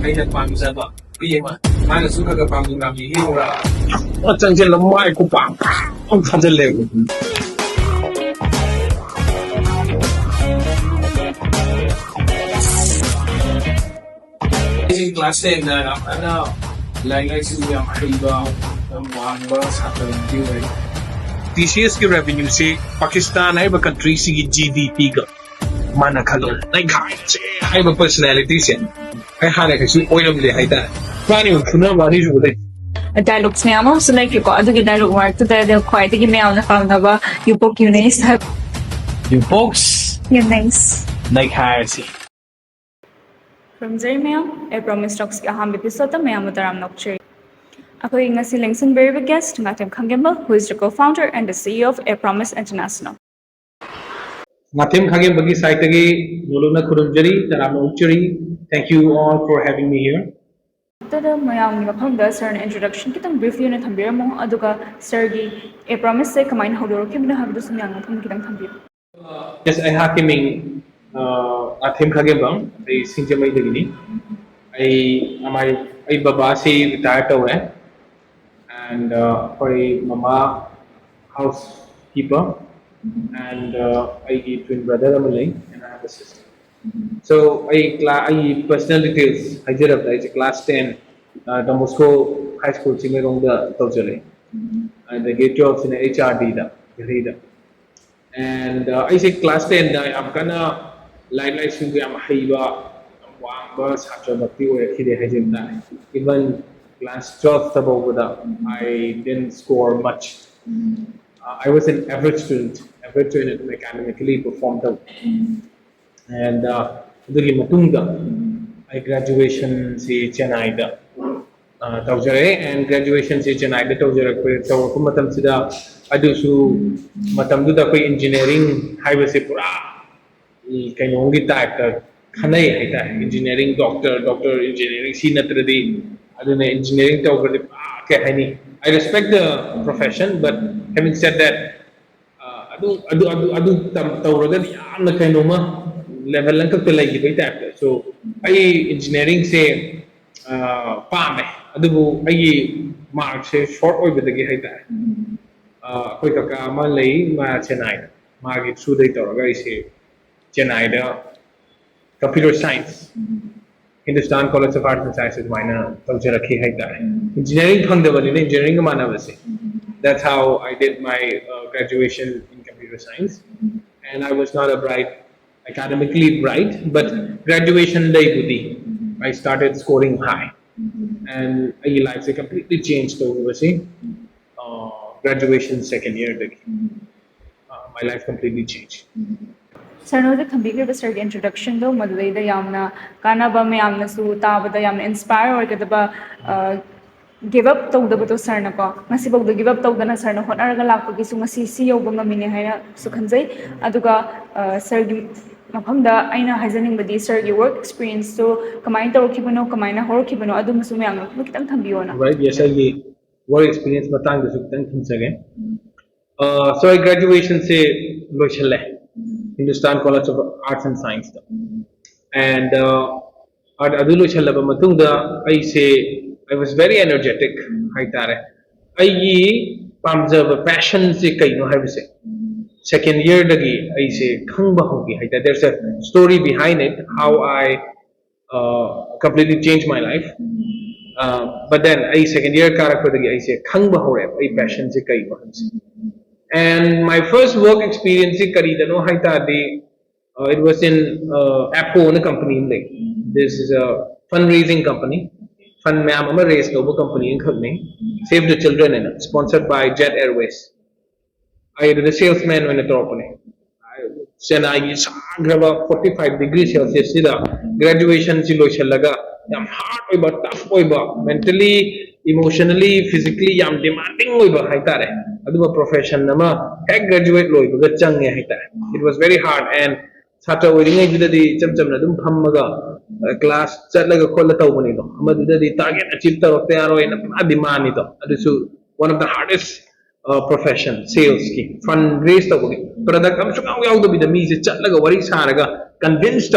ꯑꯩꯅ ꯄꯥꯝꯖꯕ ꯃꯤ ꯑꯃ ꯃꯥꯅꯁꯨ ꯈꯔ ꯄꯥꯝꯃꯤ ꯍꯦꯛꯎꯔ ꯆꯪꯁꯤꯜꯂ ꯃꯥꯏ ꯈꯨꯄꯥꯛ ꯊꯥꯖꯤꯜꯂꯦ class 10 na like yung haiba ng mga sa country. TCS की revenue से पाकिस्तान है country से GDP का माना खलो Neikhairase है personality से है हारे किसी कोई नहीं है इधर पानी में खुना वाली जो बोले dialogues में आमो सुनाई क्यों को अधूरी dialogue मार तो तेरे दिल ख्वाहिश कि मैं आउना काम था you poke you neizzz you pokzzz you neizzz Neikhairase from Delina APromise Talks के हम episode में आमो तराम नौकरी Ako yung si Lengson very big guest, Ngathem Khagemba, who is the co-founder and the CEO of APromise International. Ngathem Khagemba की site के लोलुना खुरुमजरी तराम नौकरी. Thank you all for having me here. तदा मयाम नि मफंदा sir ने introduction kitang briefly na thambiramo aduga sir gi APromise se kamain hodorokibna habdu sumyang mafam kitang thambir. Yes, I have coming Ngathem Khagemba, I sinjamai dagini. I baba se retire to hai. And for a mama housekeeper, and I give twin brother Amalai, and I have a sister. So I personal details. I did apply to class 10, the Moscow High School singing on the Tojale, and the get jobs in HRD da. And I say class 10. I'm gonna like since I'm haiba, I'm such a bhakti or a even. Class 12 I didn't score much. I was an average student academically performed well. And I graduation si Chennai da and graduation si Chennai da tawjare matam sida adusu matam du da koi engineering highway se pura kainongi type ka khanai haita engineering doctor engineering si natradi engineering I respect the profession, but having said that, level lang so I engineering say pame mark say short oy bidagi haita koi kaka ma lei ma Chennai ma gi through dai toraga ise Chennai da computer science Hindustan College of Arts and Sciences minor engineering engineering that's how I did my graduation in computer science and I was not a academically bright but graduation day budhi I started scoring high and my life completely changed over graduation second year my life completely changed. Sir, no, the computer was the introduction though. Madhulai da yamna kana ba me yamna su ta ba da yamna inspire or kada ba give up to the buto sir na ko. Ngasi ba give up to na sir na hon araga lakpo gisu ngasi CEO ba ngamine hay na sukhanjay. Aduga sir mafam da aina hazaning ba di sir your work experience so kamay ta okibano kamay na hor kibano adu masumi ang makitang thambiyo na. Right, yes, I work experience matang da suktan thumsage. So I graduation se lochale. Hindustan College of Arts and Science and adulu challaba matungda I say I was very energetic haitare I pamjaba passion se kaino haibse second year dagi I say khangba hogi haita there's a story behind it how I completely changed my life but then I second year karakpa dagi I say khangba hore I passion se kaino haibse and my first work experience it was in APCO company this is a fundraising company fund raise global company in Save the Children in it, sponsored by Jet Airways. I did a salesman when it opened. I 45 degrees Celsius graduation I'm hard tough mentally emotionally physically demanding profession graduate it was very hard and sata class target achieve demand one of the hardest profession sales fundraise product convince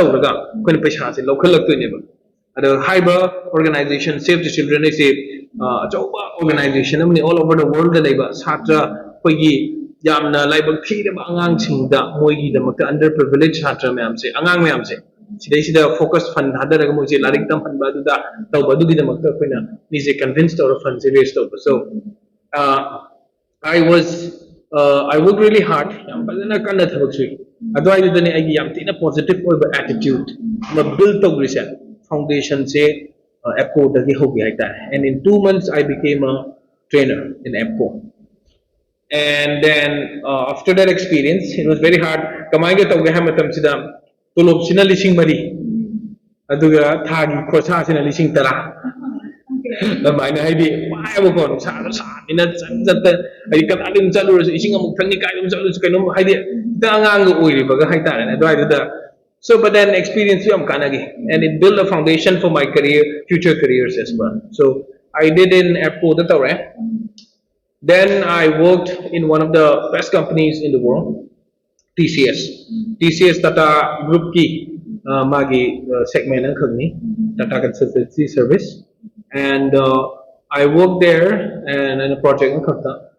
the Hyber organization, Save the Children, I say, organization, I mean, all over the world, the labor, Satra, Pagi, Yamna, Labor, Kid, Angang Sing, the Moigi, the underprivileged Satra, ma'am say, Angang ma'am say. Today, the focus fund, other Muzi, Larikam, and Baduda, Taubadu, the Makapina, is a convinced or a fund raised over. So, I worked really hard, but then I can't have a otherwise, then I am a positive attitude, built a foundation, say, APCO, and in 2 months, I became a trainer in APCO. And then after that experience, it was very hard. Kamaiga tawga matam sida tulop sina lising mari. Aduga thagi khosa sina lising tara. Lamai na haidi why mo kon sa ina zata ay kat alin chalu ising amuk thangni kai dum chalu kaino haidi ta ngang oi ri baga hai ta na doi da. So but then experience am kanagi and it built a foundation for my career, future careers as well. So I did in APCO the tawre. Then I worked in one of the best companies in the world, TCS. TCS Tata Group ki magi segment ang khagni Tata Consultancy Service, and I worked there and in a project ang khagta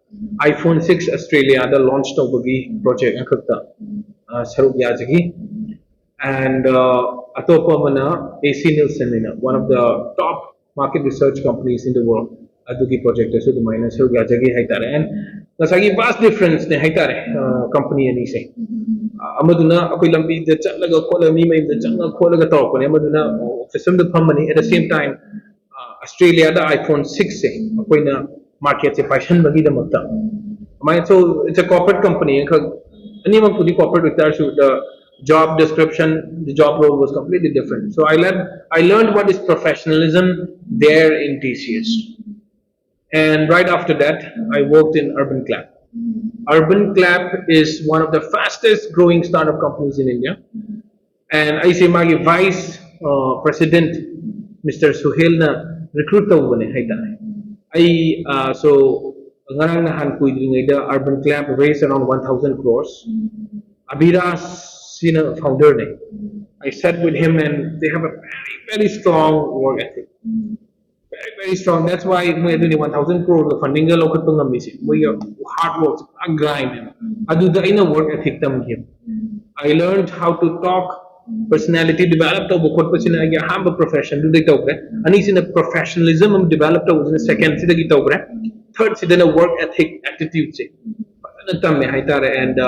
iPhone 6 Australia the launch tawbagi project ang khagta saruk yajagi, and atopa mana AC Nielsen one of the top market research companies in the world. Adugi project so the minus ho gaya jagi haitare and nasagi vast difference ne haitare company ani se amaduna akoi lambi da chatlaga khola mi mai da changa kholaga taw ko ne amaduna system the company at the same time Australia the iPhone 6 se akoi na market se passion bagi da makta so it's a corporate company ani ma puri corporate with so the job description, the job role was completely different. So I learned what is professionalism there in TCS. And right after that, I worked in Urban Clap. Urban Clap is one of the fastest growing startup companies in India. And I say my vice president, Mr. Suhail na recruit ta ubane haita. So ngarang na han kuidring ida Urban Clap raised around 1,000 crores. Abhiras sina founder ne. I sat with him and they have a very strong work ethic. Very strong. That's why we do 1,000 crore the funding the local pangam we hard work, a grind. I do the inner work ethic tam here. I learned how to talk, personality developed over what person I have a profession do they talk and he's in a professionalism developed over the second third then a work ethic attitude say. And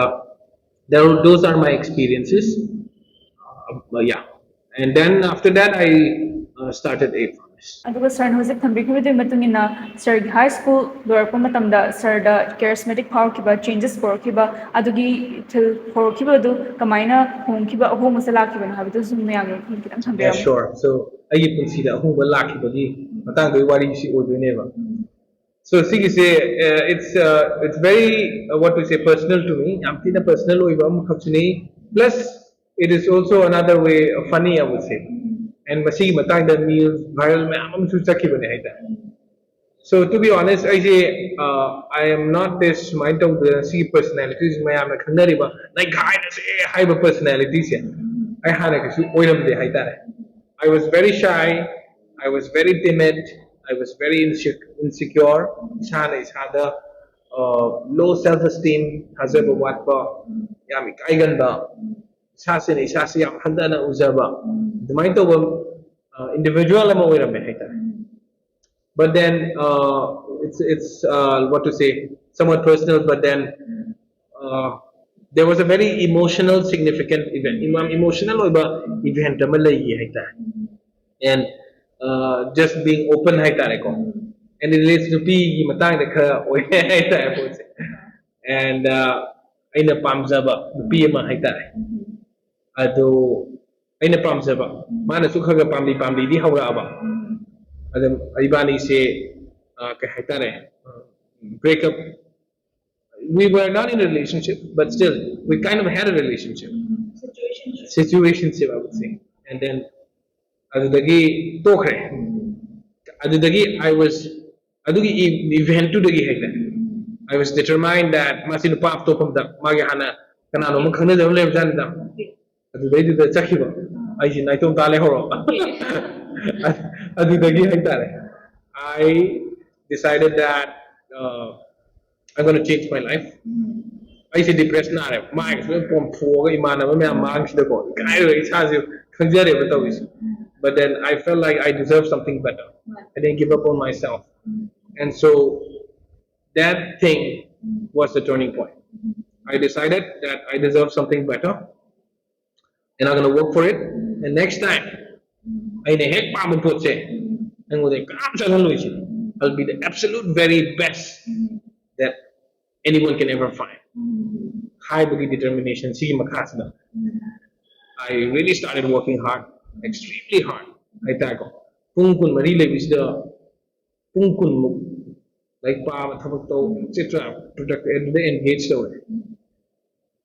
those are my experiences. Yeah. And then after that I started APromise. Aduga sir hojik thambikibidi matungina sir high school lorpa matamda sir da charismatic power kiba changes kiba adugi til kiba du kamaina home kiba home masala kiba na habitu sum mayang kitam thambira. Yeah, sure. So ayi punsi da home la kibagi matang doi wari si odune ba. So see say it's very what to say personal to me. Amti na personal oi ba mukhabchini plus it is also another way funny I would say. And masi matang the meals viral mein am susaki bane haita. So to be honest, I say I am not this mind of the see personalities. I am a khandari ba like high personalities. I had a oilam de haita. I was very shy. I was very timid. I was very insecure. Is had a low self-esteem. Hazab what ba yami kaigan ba. Sasi am handana uzaba. The mind of individual am aware of it. But then it's what to say, somewhat personal. But then there was a very emotional, significant event. Emotional event and just being open and it relates to P matang the and in a pamzaba P ma ado aina pamzaba mana su khaga pamli di hawra aba adam ibani se break up. We were not in a relationship but still we kind of had a relationship situationship I would say. And then adudagi tokre adudagi I was adugi event to dagi I was determined that masin pap to pam da magi hana kanano mo khana jam le jan da adudai da chakiba ꯑꯩꯁꯤ ꯅꯥꯏꯇꯣꯝ ꯇꯥ ꯂꯩꯍꯧꯔꯕ ꯑꯗꯨꯗꯒꯤ ꯍꯥꯏꯇꯥꯔꯦ I decided that I'm going to change my life. ꯑꯩꯁꯦ depress ꯅꯥꯔꯦꯕ ꯃꯥꯏꯒꯁꯨ ꯂꯣꯏ ꯄꯣꯝꯊꯣꯛꯑꯒ ꯏꯃꯥꯟꯅꯕ ꯃꯌꯥꯝ ꯃꯥꯡꯁꯤꯗꯀꯣ ꯏꯀꯥꯏꯔꯒ ꯏꯁꯥꯁꯦ ꯈꯪꯖꯔꯦꯕ ꯇꯧꯔꯤꯁꯦ. But then I felt like I deserve something better. I didn't give up on myself. And so that thing was the turning point. I decided that I deserve something better and I'm going to work for it. And next time, I I'll be the absolute very best that anyone can ever find. High determination. I really started working hard, extremely hard. I tago. Kung kun mari lebisda, kung kun muk, like pa mathabak to, etc. Product and they engaged away.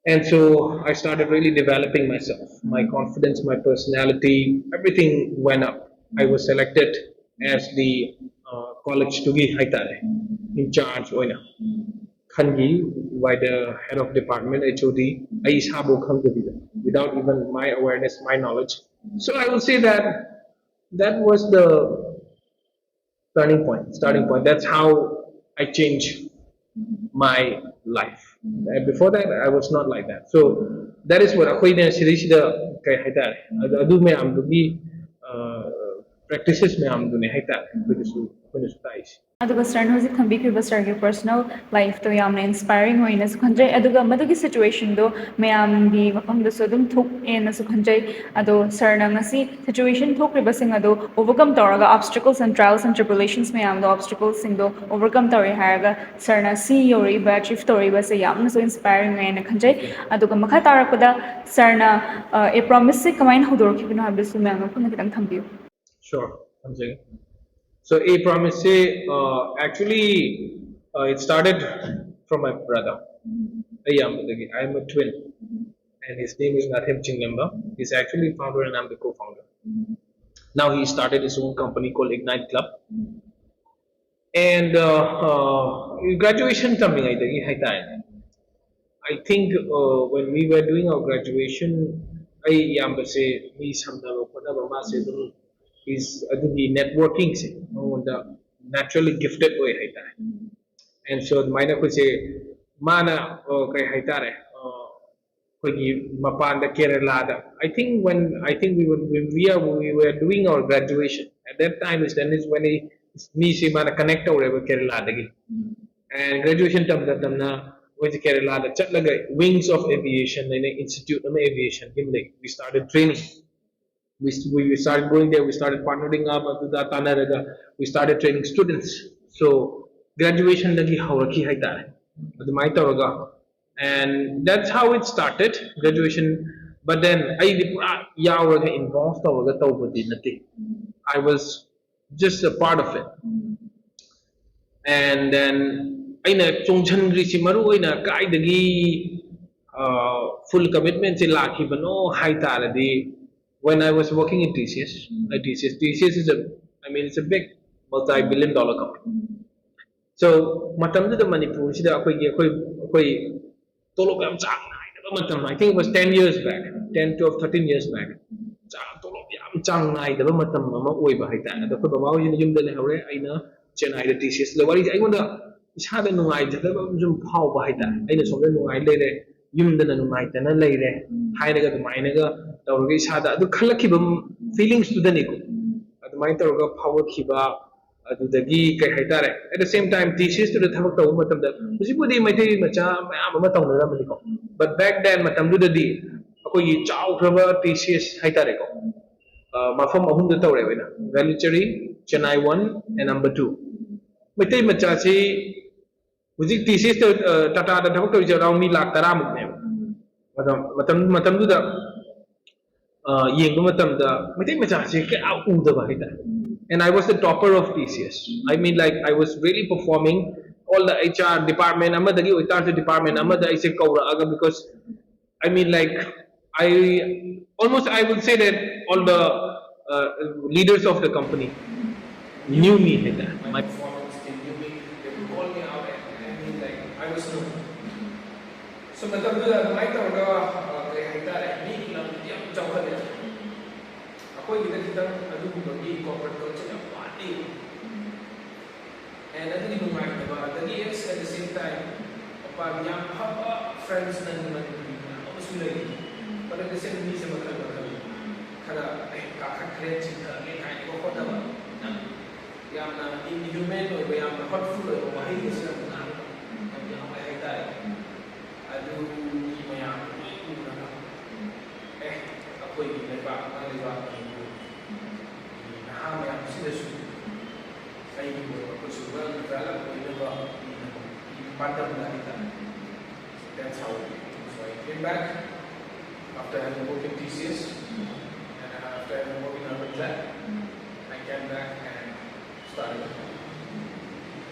And so I started really developing myself, my confidence, my personality, everything went up. I was selected as the college tugi haitare in charge oina. Khangi by the head of department HOD I isabo khangdabida without even my awareness, my knowledge. So I will say that that was the starting point. That's how I changed my life. Before that, I was not like that. So that is what akoina sirisida kay haitare. Adu me amdugi practices me amdune haitare. Kudisu tais. अदुगा sir ने हजिक थंबीखिबा sir के personal life तो यामना inspiring होइना सु खंजै अदुगा मदुगी situation दो मयामगी मफम दसु दुम थोक एना सु खंजै अदो सर ना ngasi सिचुएशन थोक्रिबा सिंग अदो ओवरकम तौरगा obstacles and trials and tribulations मयाम दो ऑब्स्टिकल्स सिंग दो ओवरकम तौरे हारगा सर ना सी योरिबा अचीव तौरिबा से यामना सु इंस्पायरिंग होइना खंजै अदुगा मखा तारकदा सर ना ए प्रॉमिस से कमाइन होदोरखिबनो हाबिसु मयाम फुन कितंग थंबियो. Sure. So APromise actually it started from my brother. I'm a twin, and his name is Ngathem Khagemba. He's actually founder and I'm the co-founder. Now he started his own company called Ignite Club. And graduation coming, I think when we were doing our graduation, is the networking the naturally gifted way and so minor could say mana okay haitare mapanda Kerala. I think when we were doing our graduation at that time is when me see mana connect over Kerala and graduation term that with Kerala chatlaga wings of aviation in institute of aviation we started training. We started going there, we started partnering up, we started training students. So graduation and that's how it started, graduation. But then I involved I was just a part of it. And then full commitment when I was working in TCS is it's a big multi-billion-dollar company. So, matamdu the Manipur, I think it was 10 years back, 10, 12, 13 years back. Yumdana numaitana leire hairaga dumainaga tawrga isada adu khalakiba feelings to the niku adumain tawrga power khiba adudagi kai haitare at the same time thesis to the thabak taw matamda husipudi maithai macha mayam ama tawnara maniko but back then matamdu dadi akoi chawkraba thesis haitare ko mafam ahum da tawre wena Velichari Chennai 1 and number 2 maithai macha si Uzik thesis to Tata the Tavaka around me like Taramuk name. Matam do the Yengumatam the Matimachi out the Bahita. And I was the topper of thesis. I mean, like, I was really performing all the HR department, I'm the department, I'm the Isaac Kaura, because I mean, like, I would say that all the leaders of the company knew me like that. My performance, they knew me, they would call me out, and I mean, like, I was known. So, I ꯑꯩꯈꯣꯏꯒꯤꯗ ꯈꯤꯇꯪ ꯑꯗꯨꯒꯨꯝꯕꯒꯤ corporate culture ꯌꯥꯝ ꯋꯥꯠꯂꯤ N ꯑꯗꯨꯒꯤ ꯅꯨꯡꯉꯥꯏꯇꯕ ꯑꯗꯒꯤ at the ꯁꯦꯝ time ꯃꯄꯥꯟ ꯌꯥꯝ ꯐꯕ ꯐ꯭ꯔꯦꯟꯁ ꯅꯪ ꯃꯅꯤꯄꯨꯔꯤ ꯃꯌꯥꯝ ꯑꯃꯁꯨ ꯂꯩ ꯕꯠ ꯑꯦꯠ ꯗ ꯁꯦꯝ ꯃꯤꯁꯦ ꯃꯈꯜ ꯃꯈꯜ ꯈꯔ ꯀꯥꯈꯠꯈ꯭ꯔꯦ ꯆꯤꯡꯈꯠꯂꯦ ꯀꯥꯏꯅꯀꯣ ꯍꯣꯠꯅꯕ ꯌꯥꯝꯅ ꯏꯟꯍ꯭ꯌꯨꯃꯦꯟ ꯑꯣꯏꯕ ꯌꯥꯝꯅ ꯍꯔꯠꯐꯨꯜ ꯑꯣꯏꯕ ꯋꯥꯍꯩꯒꯁꯨ ꯌꯥꯝ ꯉꯥꯡꯕ ꯌꯥꯝ ꯌꯥꯎꯋꯦ ꯍꯥꯏꯇꯥꯔꯦ ꯑꯗꯨꯒꯤ ꯃꯌꯥꯝ ꯂꯣꯏ ꯎꯔꯒ ꯑꯩꯈꯣꯏꯒꯤ ꯂꯩꯕꯥꯛꯀꯤ ꯅꯍꯥ ꯃꯌꯥꯝꯁꯤꯗꯁꯨ ꯑꯩꯒꯤ ꯑꯣꯏꯕ ꯑꯩꯈꯣꯏꯁꯨ ꯋꯦꯜ ꯗꯤꯕꯦꯂꯞ ꯑꯣꯏꯅꯕ ꯄꯥꯟꯗꯝꯗ ꯍꯥꯏꯇꯥꯔꯦ. That's how it is. So I came back after having worked in TCS and after having worked in urban tech. I came back and started.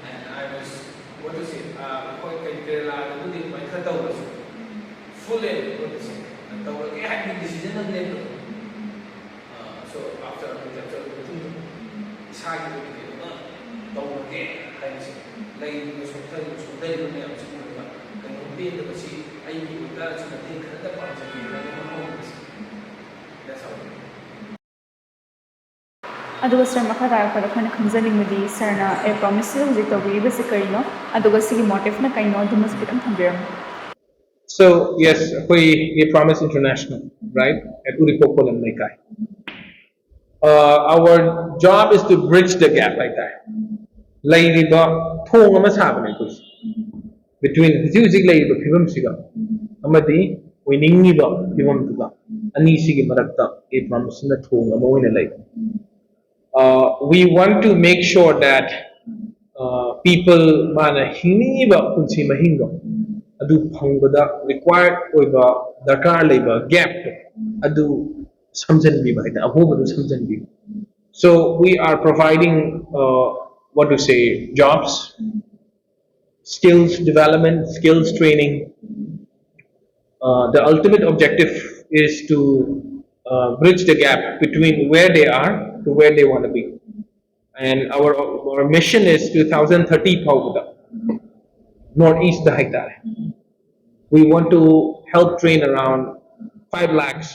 And I was, what to say, quite Delina, my third was full in, what to say. And I had the decision of labor. So after I was after it's hard to do it. Don't forget, I say, like the sometimes so very many of them. Can compare the see, I give that to the thing that part of the that's how. ꯑꯗꯨꯒ sir ꯃꯈꯥ ꯇꯥꯔꯛꯄꯗ ꯑꯩꯈꯣꯏꯅ ꯈꯪꯖꯅꯤꯡꯕꯗꯤ ꯁꯔꯅ ꯑꯦꯄ꯭ꯔꯣꯃꯤꯁ ꯍꯧꯖꯤꯛ ꯇꯧꯕꯤꯔꯤꯕꯁꯤ ꯀꯔꯤꯅꯣ ꯑꯗꯨꯒ ꯁꯤꯒꯤ ꯃꯣꯇꯤꯚꯅ ꯀꯩꯅꯣ ꯑꯗꯨꯃꯁꯨ ꯈꯤꯇꯪ ꯊꯝꯕꯤꯔꯝꯃꯨ. So yes, we APromise International, right? At Uripokolam Neikhairase. Our job is to bridge the gap like that. Laidiba thong ama sabane kus between hujik laidiba phibam siga amadi winingiba phibam tuga ani sigi marakta APromise na thong ama oina lai. We want to make sure that people mana hiniba kunsi mahingo adu phangada required oiba darkar laiba gap adu samjanbi ba ita ahoba samjanbi. So we are providing what to say, jobs, skills development, skills training. The ultimate objective is to bridge the gap between where they are to where they want to be. And our mission is 2030 Pauguda, Northeast the Haitare. We want to help train around 5 lakhs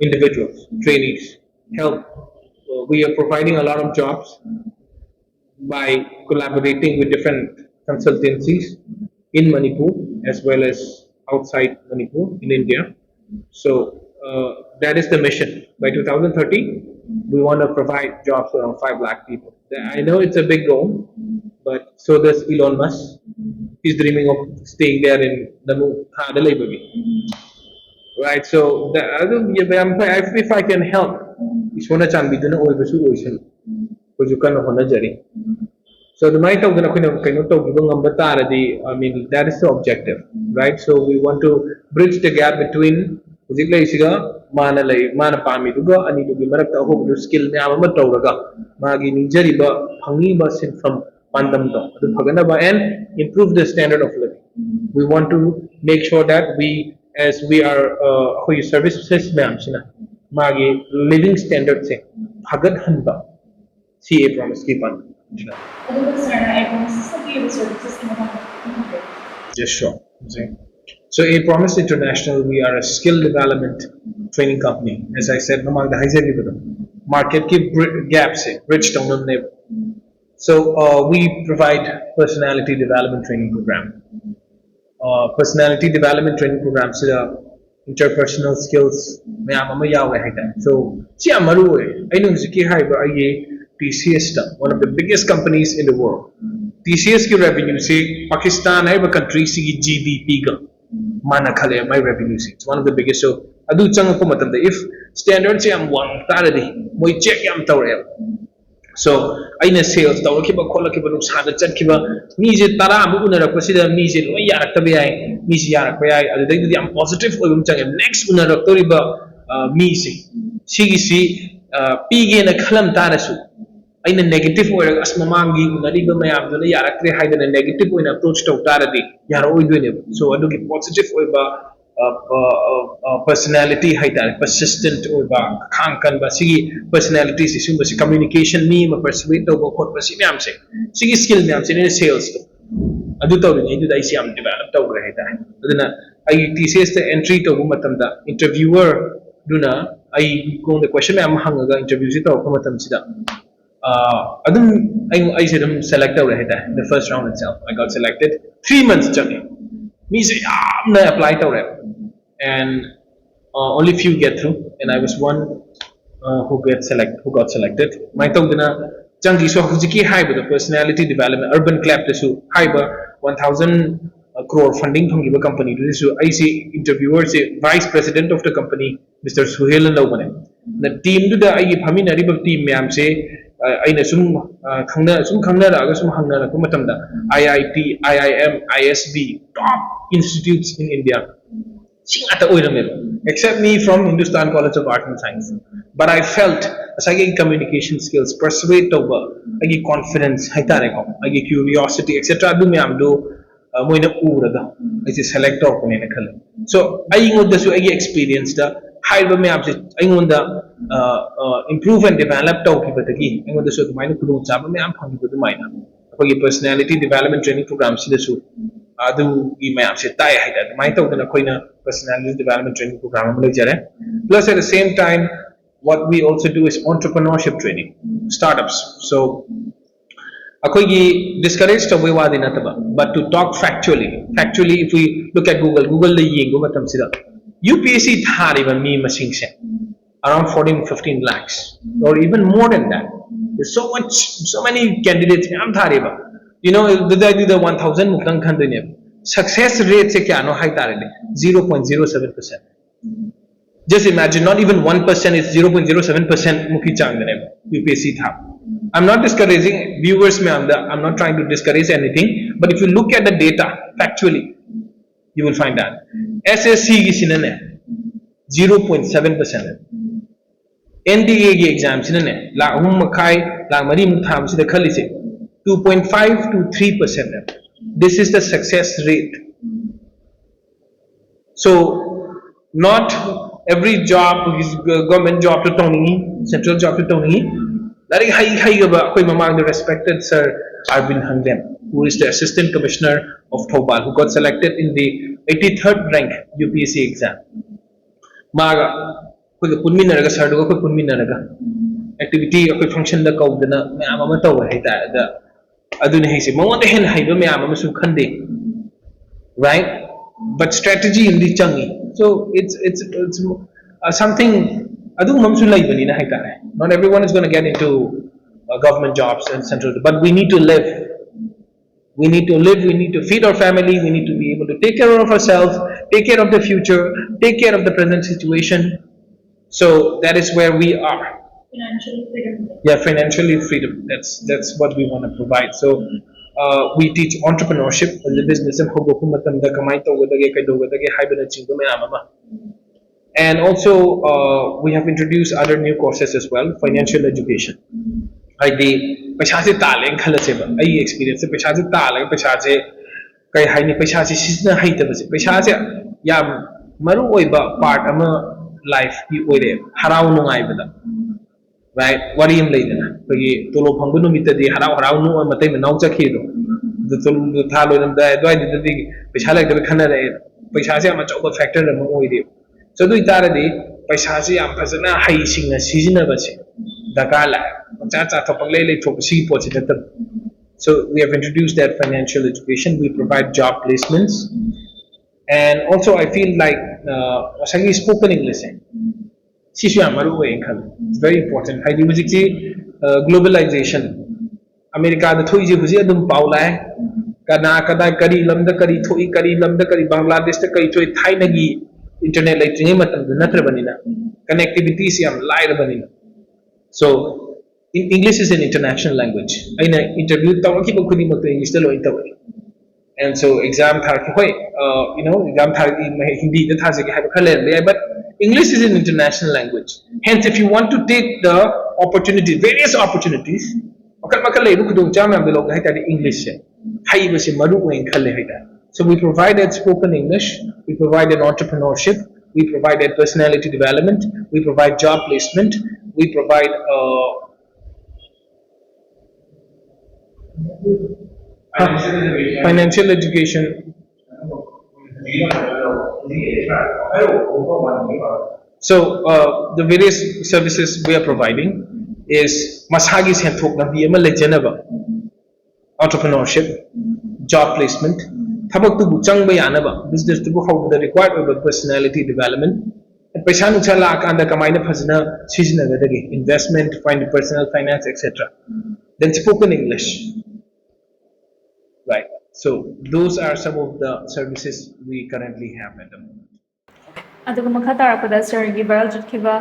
individuals, trainees, help. We are providing a lot of jobs by collaborating with different consultancies in Manipur as well as outside Manipur in India. So that is the mission. By 2030, we want to provide jobs for around 5 lakh people. I know it's a big goal, but so does Elon Musk. He's dreaming of staying there in the moon. Right, so if I can help, it's one chance we do not always ocean because you can honor Jerry. So the might of the I mean, that is the objective, right? So we want to bridge the gap between mana pami duga ani to be marakta ho skill ne ama tawraga magi nijariba phangiba sin from pandam do adu phagana ba and improve the standard of living. We want to make sure that as we are services ma'am sina magi living standard se phagat hanba CA promise ki pan. Yes, sure. So APromise International, we are a skill development training company. As I said, market ki gaps bridge down. So we provide personality development training program. Personality development training programs interpersonal skills. So TCS, one of the biggest companies in the world. TCS ki revenue say Pakistan hai country si GDP ga mana khale my revenue say it's one of the biggest. So adu chang ko matam if standards am one taradi moi check yam tawre. So aina sales tawkiba kholakiba nuksa da chatkiba mi je tara mu unarak pasida mi je loi yarak tabi ai mi je yarak pa ai adu dai am positive oibum chang next unarak toriba mi si sigi si pige na khalam tarasu aina negative oira asma mangi unariba mayam dona yarakre haidana negative oina approach to taradi yara oidoine. So adugi positive oiba personality haidare persistent oiba khangkan ba sigi personality si sumba si communication ni ma persuade to khot ba si myam se sigi skill myam se ne sales to adu to ni du dai si am develop to re haidare aduna ai TCS the entry to matam da interviewer duna I go the question I am hanga interview sita matam sida I said I'm selected the first round itself. I got selected 3 months journey. Me say apply and only few get through, and I was one who got selected. My tawdana changi so hujiki haiba the personality development urban clap to haiba 1000 crore funding from the company to this. I see interviewer say vice president of the company Mr. Suhail Lawane. The team to the I Hamin team ma'am say I sum khangna raga sum hangna ko matamda IIT, IIM, ISB top institutes in India. Except me from Hindustan College of Art and Science. But I felt as I get communication skills, persuade over, I get confidence, I get curiosity, etc. Do me am do moina urada. I just select off on so I know this I experience the high me am I know the improve and develop talk but again I know the so the minor kudu chaba me am hung with the minor. Personality development training programs the so adu I me am say tai haida my talk na koina personality development training program plus at the same time what we also do is entrepreneurship training startups so discouraged but to talk factually if we look at Google the yengu matam sida UPSC thariba me masing se around 14-15 lakhs or even more than that. There's so many candidates am thariba the 1000 mukang khandine success rate se kya no high taride 0.07%. Just imagine not even 1% is 0.07% mukhi changane UPSC tha. I'm not discouraging viewers I'm not trying to discourage anything, but if you look at the data factually you will find that SSC is 0.7%. NDA exams la makai la mari mutham sida khalise 2.5 to 3%. This is the success rate. So not every job is government job to Tony, central job to Tony. That is the respected Sir Arvind Hangem, who is the Assistant Commissioner of Thobal, who got selected in the 83rd rank UPSC exam. Maga, Punminaraga Sarduga Punminaraga activity of a function the Kaudana, Mamatawa, the Adunahisi, Montehen Haido Mayamasu Kande, right? But strategy in the Changi. So it's something. Not everyone is going to get into government jobs and central, but we need to live. We need to feed our family, we need to be able to take care of ourselves, take care of the future, take care of the present situation. So that is where we are. Financial freedom. Yeah, financially freedom. That's what we want to provide. So we teach entrepreneurship, the business and also we have introduced other new courses as well, financial education. I experience part life right? What do you mean? Tolo Pangunu Mitadi, Harau, Matay, Naucha Kido. The Talo, the Pishalak, the Canada, Pishasia, much over factor and more idea. So do it already, Pishasia, Pasana, Haishing, a season of us. The Gala, Tata, Topalele, Toposi, Pochita. So we have introduced that financial education. We provide job placements. And also, I feel like Wasagi spoken English. It's very important. Globalization. America, the Toy Museum, Paula, Kana, Kari, Lamda, Kari, Toy, Kari, Lamda, Kari, Bangladesh, the Kari, Toy, Tainagi, internet like Jimatan, the Natrabanina, connectivity, Siam, Lyrabanina. So, English is an international language. I interviewed people could English still way. And so, exam exam Hindi, that has a but English is an international language. Hence, if you want to take the opportunity, various opportunities, English. So we provided spoken English, we provided entrepreneurship, we provided personality development, we provide job placement, we provide financial education. So the various services we are providing is masagi senthok lambi ama lejanaba entrepreneurship, job placement, thabak tu changba yanaba business tu how the required of personality development, paisa nungsa la anda kamaina phasna sijna gadagi investment, find personal finance, etc. Then spoken English, right? So those are some of the services we currently have at the moment. ꯑꯗꯨꯒ ꯃꯈꯥ ꯇꯥꯔꯛꯄꯗ ꯁꯔꯒꯤ viral ꯆꯠꯈꯤꯕ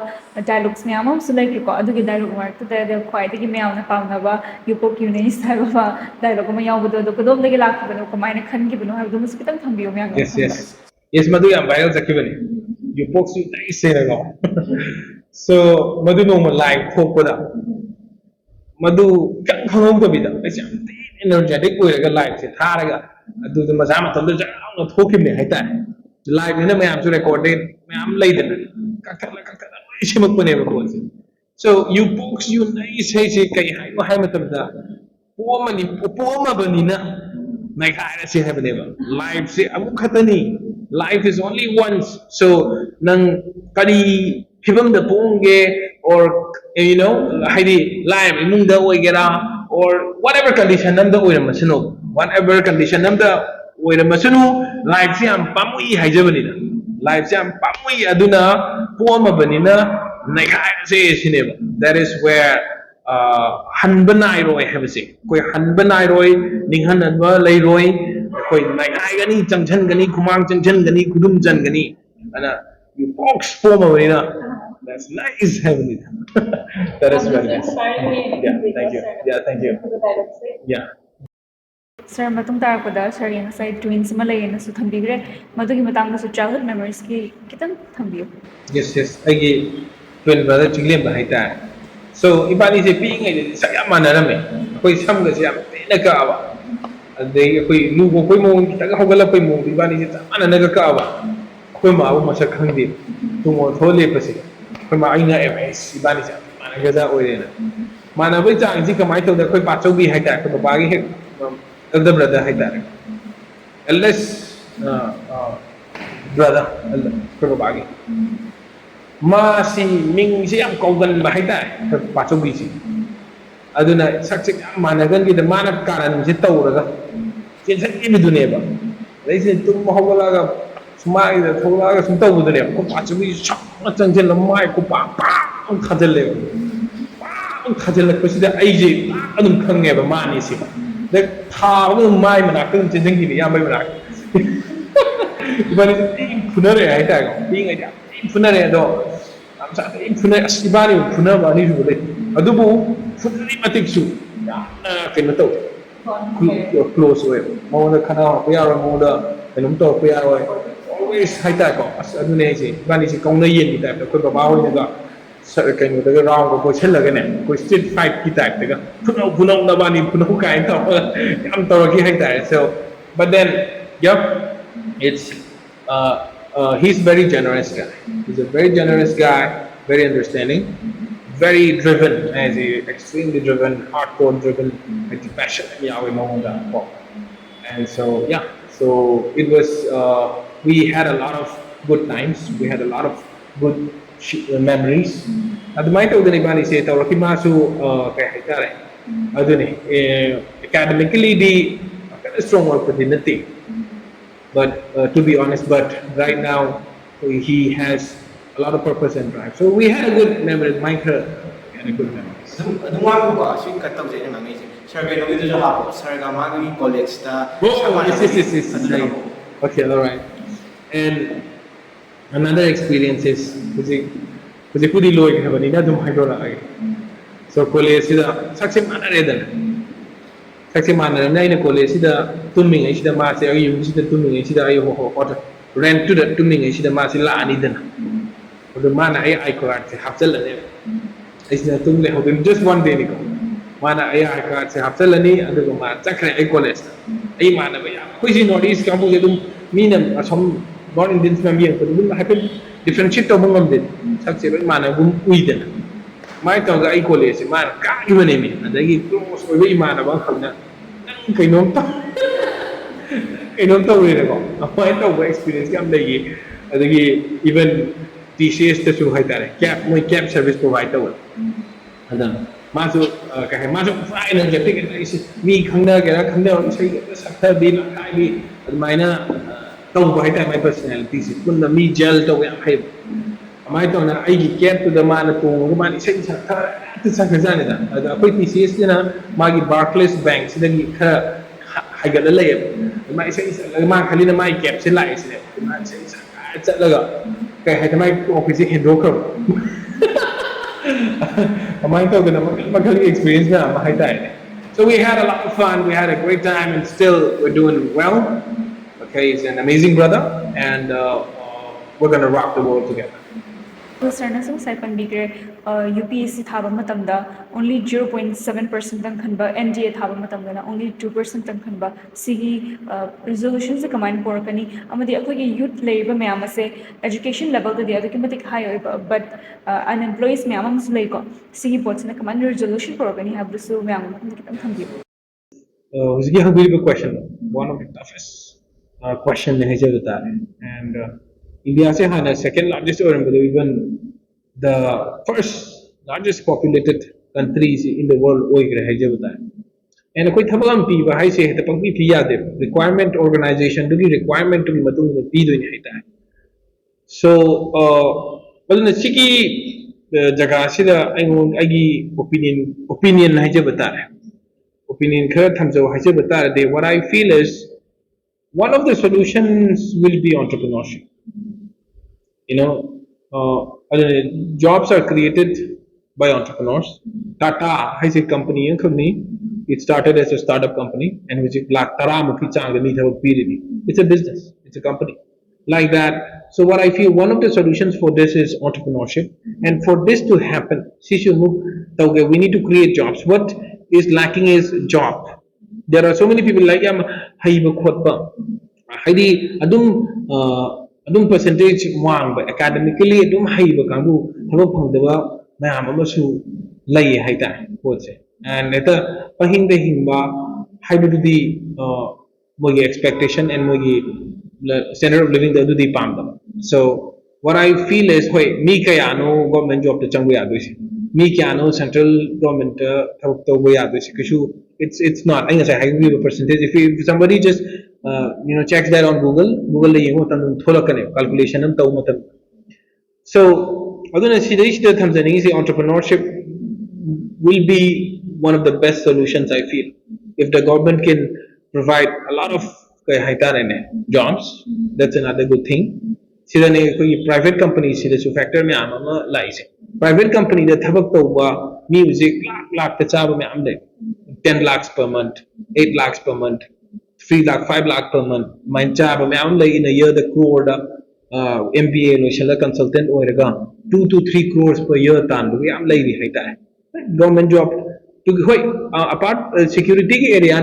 ꯗꯥꯏꯂꯣഗ്ꯁ ꯃꯌꯥꯝ ꯑꯃꯁꯨ ꯂꯩꯈ꯭ꯔꯦꯀꯣ ꯑꯗꯨꯒꯤ ꯗꯥꯏꯂꯣഗ് ꯃꯔꯛꯇꯨꯗ ꯈ꯭ꯋꯥꯏꯗꯒꯤ ꯃꯌꯥꯝꯅ ꯄꯥꯝꯅꯕ ꯌꯨꯄꯣꯛ ꯌꯨꯅꯩꯁ ꯍꯥꯏꯕ ꯗꯥꯏꯂꯣഗ് ꯑꯃ ꯌꯥꯎꯕꯗꯣ ꯑꯗꯣ ꯀꯗꯣꯝꯗꯒꯤ ꯂꯥꯛꯈꯤꯕꯅꯣ ꯀꯃꯥꯏꯅ ꯈꯟꯈꯤꯕꯅꯣ ꯍꯥꯏꯕꯗꯨꯃꯁꯨ ꯈꯤꯇꯪ ꯊꯝꯕꯤꯌꯨ ꯃꯌꯥꯝꯒꯤ Yes, yes. Yes, Madhu yam viral zakibani. You folks you nice say no. So Madhu no live thokpada. Madhu kang khangau da bida. Ai yam energetic oiraga live se tharaga. Adu da maza matamda jang thokimne hai ta. Live ne mayam su recorded mayam leidana. Kakthana isimakpane ba ko. So you folks you nice say se kai hai matamda. Poma banina. Neikhairase habaneba. Life se amuk khatani. Life is only once. So nang kari hibam da ponge or you know haidi life imung da oigera or whatever condition nam da oiramasano. Whatever condition nam da oiramasano life se am pamui haijabanina. Life se am pamui aduna poma banina neikhairase sineba. That is where hanbanai habase koi hanbanai ninghan anwa lei roi koi nai gani changchan gani kumang changchan gani kudum chan gani ana you box form na that's nice heavenly. That is very nice. Yeah, thank you. Yeah, thank you. Yeah. Sir, matung tarakpada sir yung nasa twins malay na su thambigre madugi matang na su childhood memories ki kitang thambiyo. Yes, yes. Agi twin brother chinglim ba haita. So ibani se being ai saya mana rame koi sam ga siam na ka aba ade koi lu ko koi mo ta ga hogala koi mo ibani se mana na ka aba koi ma bu masa khangdi tu mo thole pase koi ma ai na ms ibani se mana ga da oi na mana bai chang ji kamai to da koi pa chau bi hai ta ko ba gi he elder brother hai ta eldest brother ko ba gi Masi ming siang kaugan bahita pacu biji. Aduna saksi mana kan kita mana karan si tahu raga. Jadi ini dunia ba. Dari sini tu mau laga semua itu tahu laga semua tahu dunia. Kau pacu biji macam je lemai kau pang khajal le. Pang khajal le pasti dah aje adun khangnya ba mani si. Dek thau tu mai mana kan jenjang gini ya mai mana. Ibani punar ya itu kan. Bing aja. Punar ya do. Amsa punar asibani punar bani juga. Adubu punar matik su. Ya, kena tahu. Close way. Mau na kana kuya ro mau da enum to kuya ro. Always hai ta ko. Adu ne si bani si kong na yin ni ta ko ba ba ho ni ga. Sa kai ni da round ko chen la ga ne. Ko street fight ki ta ga. Punar na bani punar kai to. Am to ki hai ta. So but then yep it's he's very generous guy. He's a very generous guy, very understanding, very driven, as he extremely driven, hardcore driven, with passion. And so yeah, so it was. We had a lot of good times. We had a lot of good memories. At the mind of the Nibani say, "Tawaki masu kaya tare." Adune academically the strong work for the But to be honest, but right now he has a lot of purpose and drive. So we had a good memory, Micro had a good memory. Dungan ko ba, swing katang sa inyo namin. Sir, kayo nung ito siya ako. Sir, nga mga college na. Yes. Okay, all right. And another experience is, kasi kudi loy ka ba nila, dumahay na kayo. So college sila, saksi mana redan. Saksi mana na ina college sida tuming ay sida masi ay yung sida tuming ay sida ay ho rent to the tuming ay sida masi la ani dana. Odo mana ay card se hafsal ne. Ay sida tumle ho just one day niko. Mana ay card se hafsal ni ado ko ma chakre ay college. Ay mana ba ya. Koi si Northeast campus dum minam asom born Indians member ko dum happen differentiate to bangam din. Saksi ba mana gum uidana. Mai tao ga ai college mana ka ibane mi adagi close oy imana ba khangna nang kainom to re ko apoi to experience kam dai adagi even TCS to haitare cab my cab service provider adan masu kai masu fine energetic mi khangna kera khangna sai sakta bi la kai bi admaina tong ko haitare my personality si kunna mi gel to ya hai amai to na ai gi cab to the man to man sai sakta to sakta jane da ada koi TCS na magi Barclays bank sidagi kha haigala lay mai sai ma khali na mai cab sai lai sai ma sai chắc là cái hay thay office hiện đồ không mà anh tôi cái mà cái experience là mà hay tại so we had a lot of fun, we had a great time, and still we're doing well. Okay, he's an amazing brother, and we're gonna rock the world together. Sir, na sung sai panbigre UPSC thaba matamda only 0.7% tang khanba NDA thaba matamda na only 2% tang khanba sigi resolutions ka mind por kani amadi akoi gi youth labor me amase education level de adu kimatik high but unemployees me amam sulai ko sigi pots na command resolution por kani have su me amam kitam thambi was gi habi question, one of the toughest question hai je bata and India se hana second largest or even the first largest populated countries in the world oi gre hai je bata and koi thabam pi ba hai se ta pang pi ya de requirement organization the requirement to matung ne pi do ni hai ta so balna siki jaga sida ai opinion hai je bata opinion khar thamjo hai je bata de what I feel is one of the solutions will be entrepreneurship. You know, jobs are created by entrepreneurs. Tata has a company, it started as a startup company, and which is like it's a business, it's a company like that. So what I feel one of the solutions for this is entrepreneurship, and for this to happen, we need to create jobs. What is lacking is job. There are so many people like adum percentage wang ba academically adum haiba kambu thaba phangdaba mayam amasu lay haita potse and eta pahingda hingba haibududi mogi expectation and mogi standard of living the di pamda. So what I feel is hoy mi kayano government job to changwe adusi mi kayano central government thab to go adusi kishu it's not I say I give a percentage if somebody just checks that on Google le yengo tan thola kane calculation am taw matam so aduna sidai thamjani is entrepreneurship will be one of the best solutions I feel if the government can provide a lot of jobs. That's another good thing. Sidane private companies sida su factor me ama lai se private company da thabak tawba music lakh ta chaba me am 10 lakhs per month, 8 lakhs per month, 3 lakh, 5 lakh per month. My job, in a year, the crore, MBA, consultant, or 2 to 3 crores per year. Government job. Apart security area,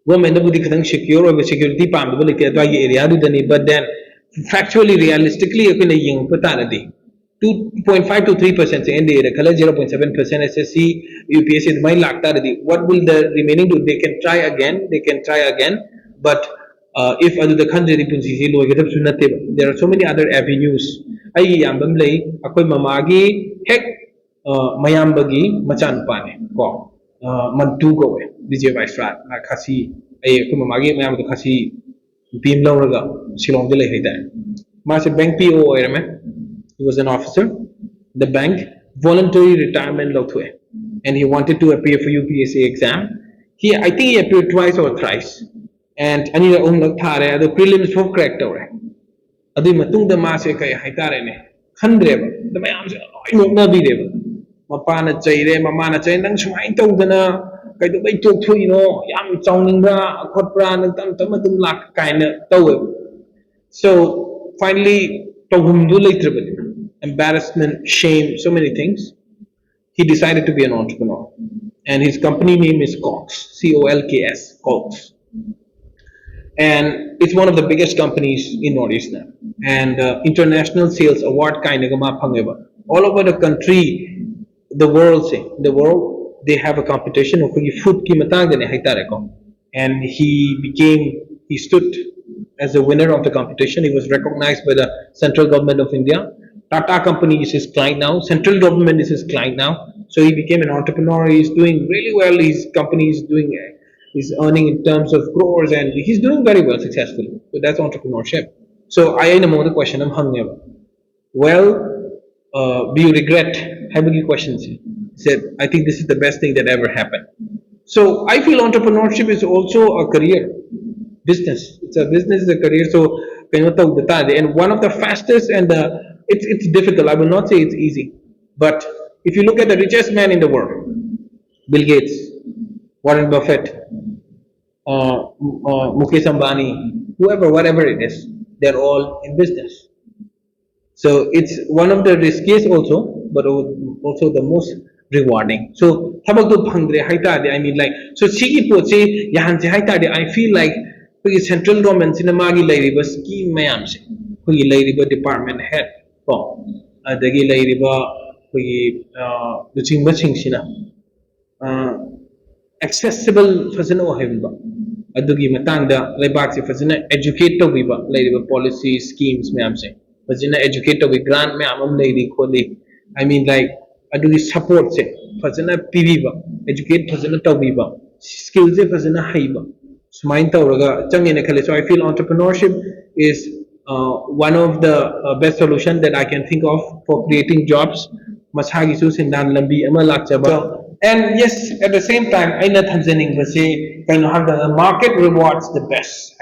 government secure or security area, but then factually, realistically, 2.5 to 3% NDA, 0.7% SSC, UPSC, what will the remaining do? They can try again, but if the country there are so many other avenues. I yambam lay, akoy mamagi, hek, mayambagi, machan pane, ko, mantu go, DJ Vicerat, Khasi, ay mamagi, mayam to Khasi, beam loraga, Shilong de Heda. Master Bank PO, he was an officer. The bank voluntary retirement and he wanted to appear for UPSC exam. I think he appeared twice or thrice. And the prelims were cracked over. Adi matung the masse kay haitare ne. Khandreba. The mayam say, I know not be able. Mapana chaire, mamana chay, nang sumain to dana, kay to bay talk to yam sounding bra, kotbra, and tamatum lak kinda tow. So finally, embarrassment, shame, so many things. He decided to be an entrepreneur, and his company name is pokzzz, Colks, Pokzzz, and it's one of the biggest companies in Northeast now, and international sales award kind of all over the country, the world, they have a competition of food and he stood as the winner of the competition. He was recognized by the central government of India. Tata company is his client now. Central government is his client now. So he became an entrepreneur. He's doing really well. His company is doing, he's earning in terms of crores, and he's doing very well successfully. So that's entrepreneurship. So I know the question I'm hungry about. Well, do you regret having questions? He said, I think this is the best thing that ever happened. So I feel entrepreneurship is also a career, business. It's a business, it's a career. So and one of the fastest and it's difficult. I will not say it's easy, but if you look at the richest man in the world, Bill Gates, Warren Buffett, Mukesh Ambani, whoever, whatever it is, they're all in business. So it's one of the riskiest also, but also the most rewarding. So I mean, like, so I feel like central government in the scheme mayamse department head accessible adugi matangda laibak fazina educate policy schemes mayamse fazina educate grant mayamam kholi. I mean, like, adugi support se fazina piviba educate fazina tawbiba skills se fazina haiba. So I feel entrepreneurship is one of the best solutions that I can think of for creating jobs. And yes, at the same time, the market rewards the best.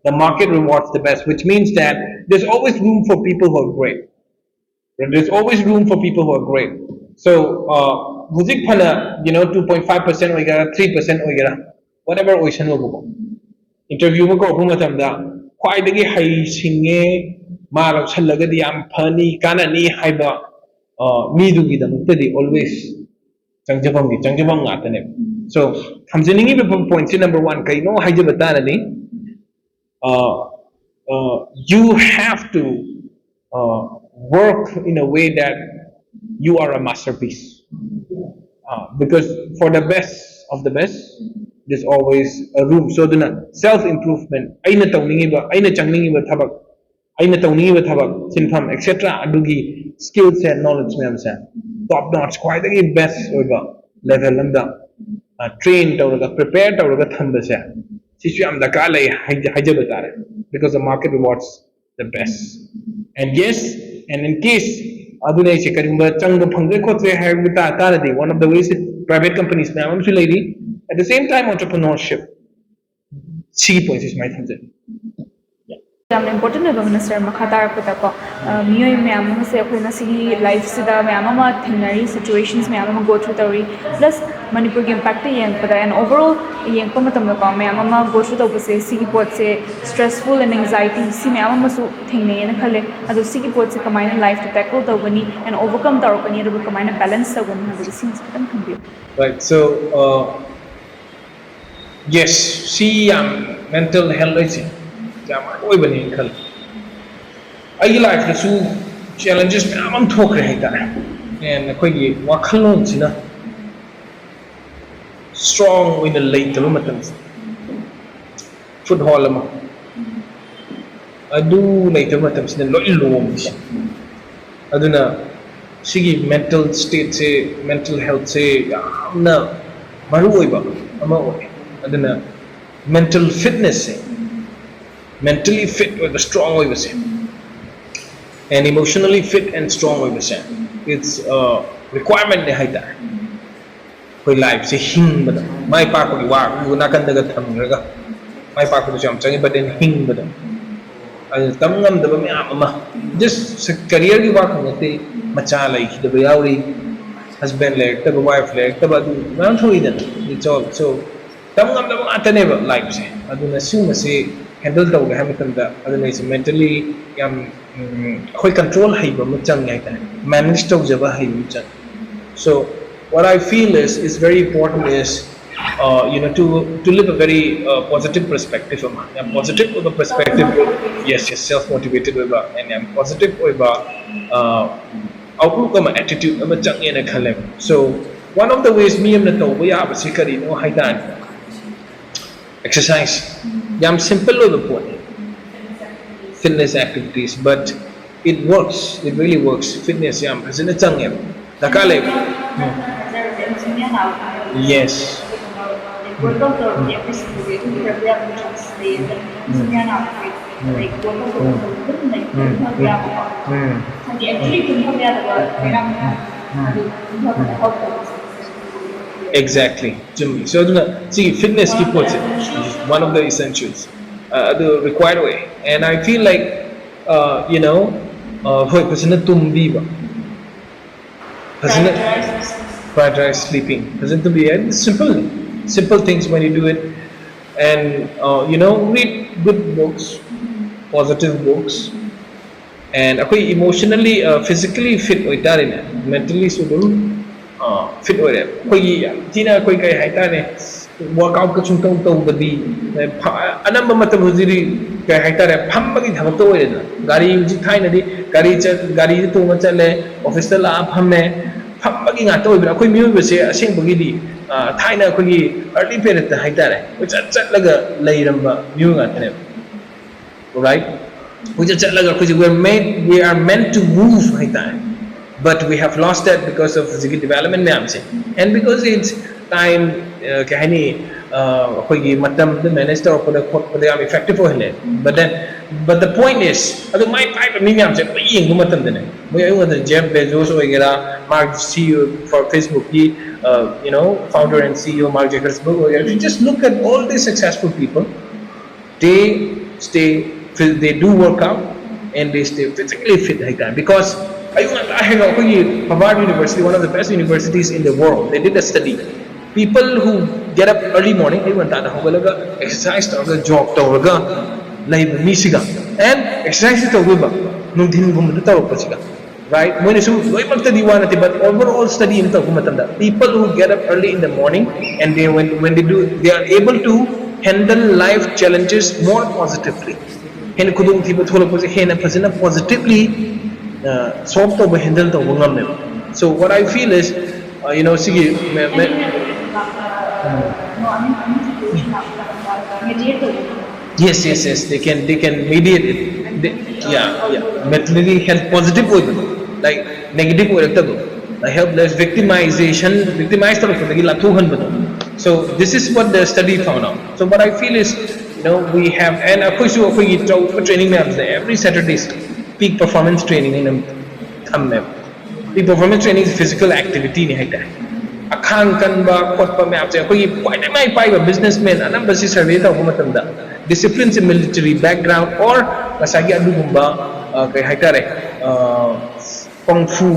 The market rewards the best, which means that there's always room for people who are great. There's always room for people who are great. So, 2.5% or 3% whatever ocean interview quite the high singing Maro Salagadi am Pani Kanani Haiba Midugi the always Changjabang Atane. So Hamzini points number one, Kaino Hajabatanani. You have to work in a way that you are a masterpiece. Because for the best of the best, there's always a room. So the self-improvement, aina tawningiba, aina changningiba thabak, aina tawningiba thabak, sinfam, etc. Adugi skills and knowledge me amsa. Top notch, quite the best over level lambda, trained or prepared or thambasa. Sisu am dakale hajabatare because the market rewards the best. And yes, and in case adune chekarimba changa phangre khotre habita taradi, one of the ways private companies now lady. At the same time, entrepreneurship. See points is my thinking. Important Minister Makhatar Putako, Mio Mamma say life sida Mamma thinnery situations Mamma go through the plus Manipur impact and overall Yankomatamaka Mamma go through the Siki Port say stressful and anxiety, see Mamma so thing and Kale, as the Siki Port combine life to tackle the winnie and overcome the opinion to combine a balance the one the scenes can be. Right, so yes, see mental health. I like the two challenges I'm talking about, and quite strong in the late development. Food hall, I do later matters in the low. I don't know, see mental state, say mental health, say no, Maruiba, I don't know, mental fitness, say. Mentally fit with a strong way, and emotionally fit and strong way. It's a requirement they hide that. For life, say hing, but my part of the work, you not going to my part of the jump, but then hing, but Thingnam the Mama. Just career you work on the Machala, the Bayari husband leg, the wife leg, the Badu, not who it's all. So Thingnam the Mata life, I don't assume say. Handle the Hamilton the mentally control manage to. So what I feel is very important is to live a very positive perspective. Positive of a perspective, yes, self-motivated and I'm positive outlook of attitude of so one of the ways me and the exercise. Yam simple of the point. fitness activities, but it works. It really works. Fitness, yeah, present chang em. Dakale. Yes. Exactly. So see, fitness keep what's it? One of the essentials, the required way. And I feel like, you know, hoy pasina tumbi ba, pasina prioritize sleeping. Pasina tumbi. Simple things when you do it, and you know, read good books, positive books, and akoy emotionally, physically fit hoy tarin, mentally so fit hoy re. Akoy tina akoy kay hay tane workout ka chung tong badi anamba matam huziri kay hay tare phambagi thabak to hoy na gari ji thai na di gari to ma chale office ta la phamme phambagi nga to hoy bra akoy miyo bese aseng bagi di thai na akoy early period ta hay tare chat laga leiramba miyo nga tane, right? We are meant to move hay tare, but we have lost that because of physical development and because it's time kahani akoy matam the minister of the effective for him. But the point is my pipe me ying matam dene the Jeff Bezos or Mark CEO for Facebook, you know, founder and CEO Mark Zuckerberg. If you just look at all these successful people, they do work out and they stay physically fit like that because Harvard University, one of the best universities in the world, they did a study. People who get up early morning, exercise, job, and exercise right? But overall study people who get up early in the morning and when they do, they are able to handle life challenges more positively. Positively solve to handle. So what I feel is, you know, see, yes, they can mediate it. Yeah, mentally health positive with like negative like helpless victimization, so this is what the study found out. So what I feel is, you know, we have, and of course training every Saturdays peak performance training in peak performance training is physical activity ni hai akhang kan ba khotpa me apse koi mai pai ba businessman anamba si survey ta ko matamda disciplines in military background or kasagi adu gumba kai hai tare kung fu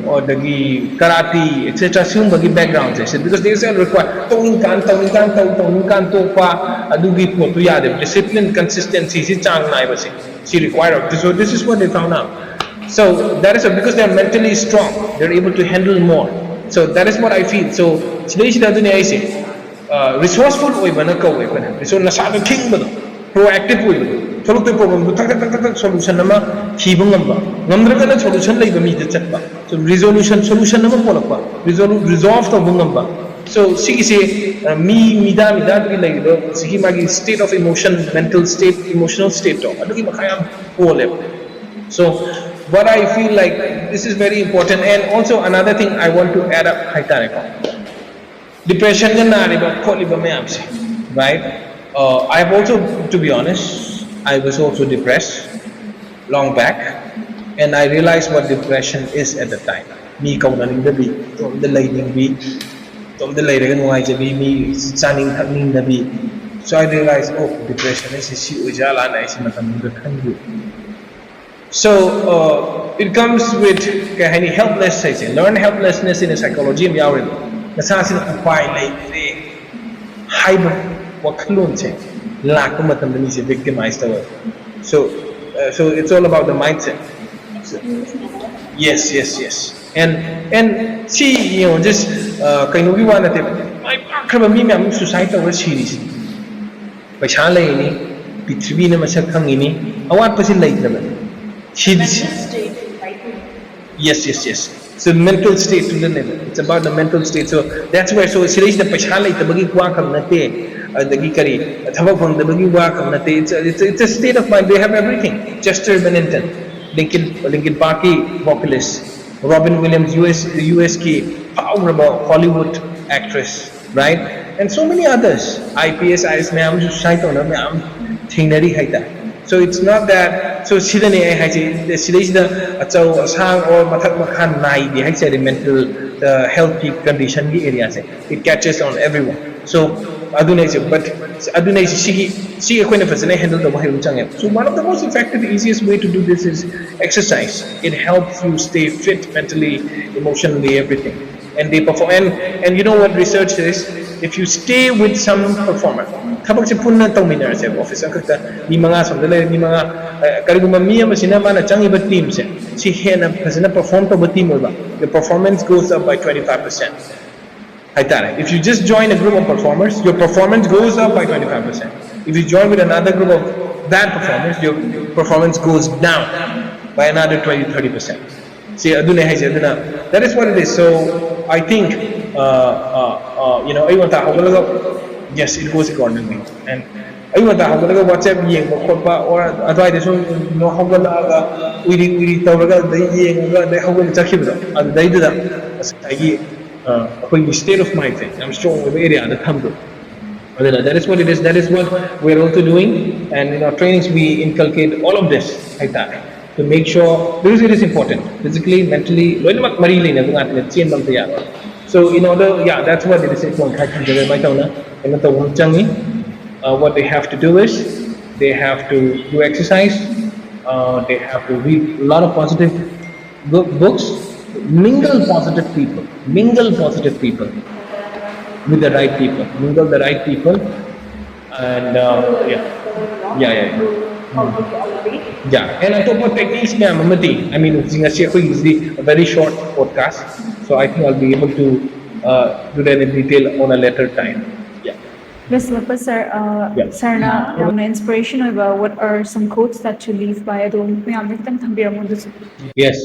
or dagi karate etc sum bagi backgrounds because they say require tong kan to pa adu gi po to yade discipline consistency si chang nai ba si require. So this is what they found out. So that is because they are mentally strong, they're able to handle more. So that is what I feel. So resourceful so nasado king proactive solution so solution resolve so state of emotion, mental state, emotional state. So what I feel like this is very important. And also another thing I want to add up, depression, right? I have also, to be honest, I was also depressed long back, and I realized what depression is at the time. Me kaunaning dabi, the lighting be, the lighting me standing happening dabi. So I realized, oh, depression is so it comes with helplessness. Learn helplessness in psychology. Victimized. So it's all about the mindset. So, yes. And see, you know, just kind of my suicide over series. Yes. So mental state to the level. It's about the mental state. So that's where so the adagi kari thabak phangdabagi wa khamnate. It's a state of mind. They have everything. Chester Bennington, Linkin Parky vocalist, Robin Williams, US ki powerful Hollywood actress, right? And so many others. IPS IS me am saito na me am thingnari haita. So it's not that. So sidani ai haji sidai achau asang or mathak makhan nai di haji the mental health condition ki area se. It catches on everyone. So adunai se, but adunai se sigi koi na fasana handle the bahai chang. So one of the most effective, easiest way to do this is exercise. It helps you stay fit mentally, emotionally, everything. And they perform. And you know what research says? If you stay with some performer, thabak se punna tawminar se office ang kakta ni mga samdala ni mga kariguma miya masina mana changi ba team se si hena fasana perform to ba team ba, the performance goes up by 25%. If you just join a group of performers, your performance goes up by 25%. If you join with another group of bad performers, your performance goes down by another 20-30%. See, that is what it is. So I think, you know, yes, it goes accordingly. And WhatsApp or otherwise, you know, how we the state of mind thing. I'm strong with area the thumb. That is what it is. That is what we're also doing. And in our trainings, we inculcate all of this to make sure, because it is important, physically, mentally. So in order, yeah, that's what it is important. What they have to do is, they have to do exercise, they have to read a lot of positive books, mingle positive people with the right people, mingle the right people, and yeah, and I talk about techniques now, Mamati. I mean, it's a very short podcast, so I think I'll be able to do that in detail on a later time. Yeah. Yes, sir. Sir, na inspiration about what are some quotes that you live by? Yes.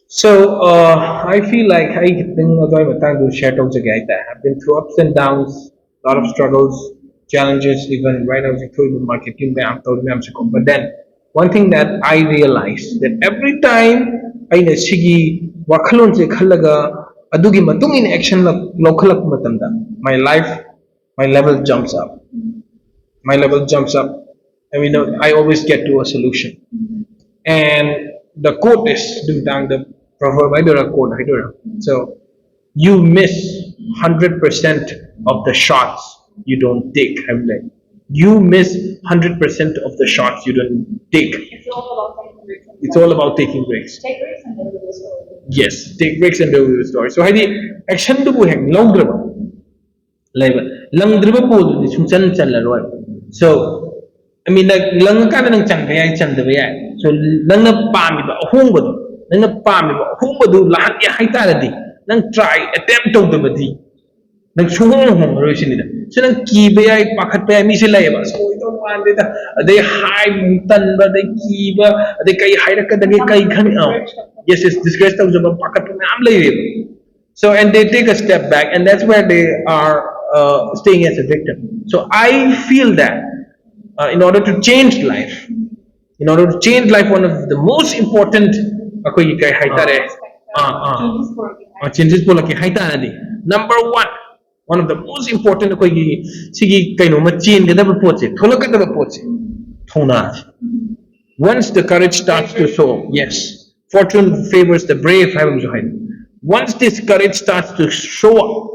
So I feel like I have been through ups and downs, a lot of struggles, challenges, even right now in the market. But then one thing that I realized, that every time I sigi wakalon se khalaga adugi matung in action lokhalak matamda, my level jumps up. I mean, I always get to a solution. And the quote is the proverb I do a quote. So you miss 100% of the shots you don't take. You miss 100% of the shots you don't take. It's all about taking breaks. Take breaks and deliver the story. Yes, take breaks and deliver the story. So I action do hang long so I mean, like lang ka nang chan so lang na pami ba do lahat ya haitaradi nang try attempt to the badi nang so nang kiba pakat pa mi sila ba so ito man they hide tan ba they kiba they kai hide ka dagi kai khani yes disgrace ta jab pakat pa am lay so and they take a step back, and that's where they are staying as a victim. So I feel that in order to change life, one of the most important changes number one of the most important once the courage starts to show, yes, fortune favors the brave. Once this courage starts to show up,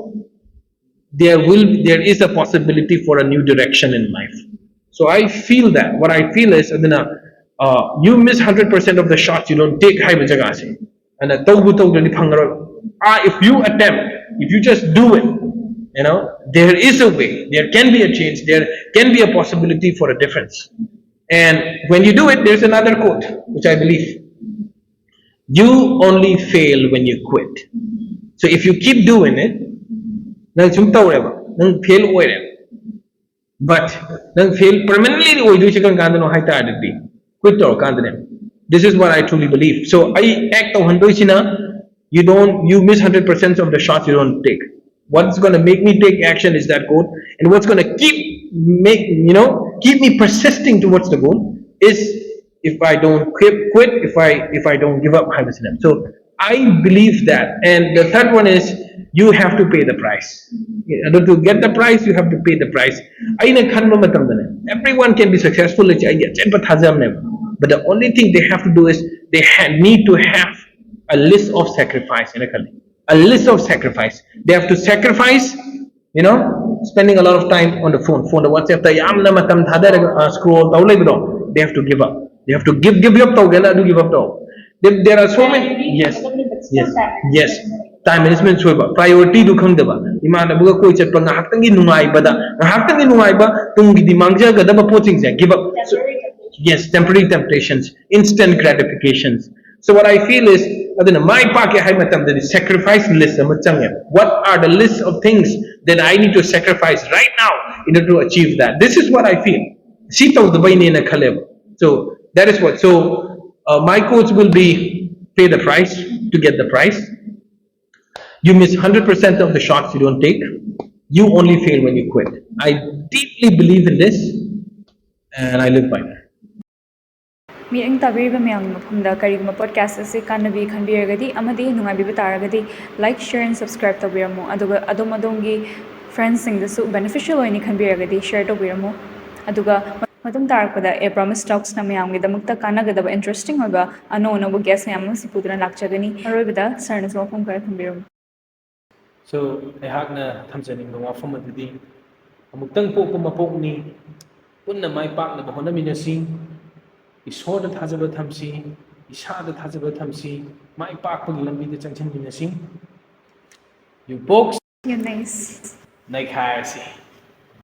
there is a possibility for a new direction in life. So I feel that. What I feel is, you miss 100% of the shots you don't take. And if you attempt, if you just do it, there is a way. There can be a change. There can be a possibility for a difference. And when you do it, there's another quote, which I believe. You only fail when you quit. So if you keep doing it, fail but fail permanently, quit. This is what I truly believe. So I act on you miss 100% of the shots you don't take. What's going to make me take action is that goal, and what's going to keep me persisting towards the goal is if I don't quit, if I don't give up. So I believe that. And the third one is you have to pay the price. In order to get the price, you have to pay the price. Everyone can be successful, but the only thing they have to do is they need to have a list of sacrifice. A list of sacrifice. They have to sacrifice, spending a lot of time on the phone, the WhatsApp, scroll, they have to give up. They have to give up. Give up. There are so many. Yes. Time management priority do khangdaba imana buga koi chatpa ngahaktangi nungai ba tungi di mangja gadaba poching se give up. Yes, temporary temptations, instant gratifications. So what I feel is my pocket hai matam the sacrifice list. What are the list of things that I need to sacrifice right now in order to achieve that? This is what I feel. So that is what. So my coach will be pay the price to get the price. You miss 100% of the shots you don't take. You only fail when you quit. I deeply believe in this, and I live by that. Meeting tabiriba mayang mafumda karigma podcast ase kanabi khanbiragadi amadi nungabiba taragadi like, share and subscribe tabiramo aduga adongi friends singdasu beneficial oini khanbiragadi share tabiramo aduga matum tarakpada APromise Talks na mayamgidamakta kanagadaba interesting oiba ano guest mayam sipudra lakchagani aroibada sarna sawafum kara thambiramo. So aihakna thamjaning wafam adudi amuktang pokpa mapokni punna mai pakna honaminasi Ishor da thajaba thamsi, Isha da thajaba thamsi, mai pakpagi lambi da changchanminasi. You pokzzz, You neizzz. Neikhairase.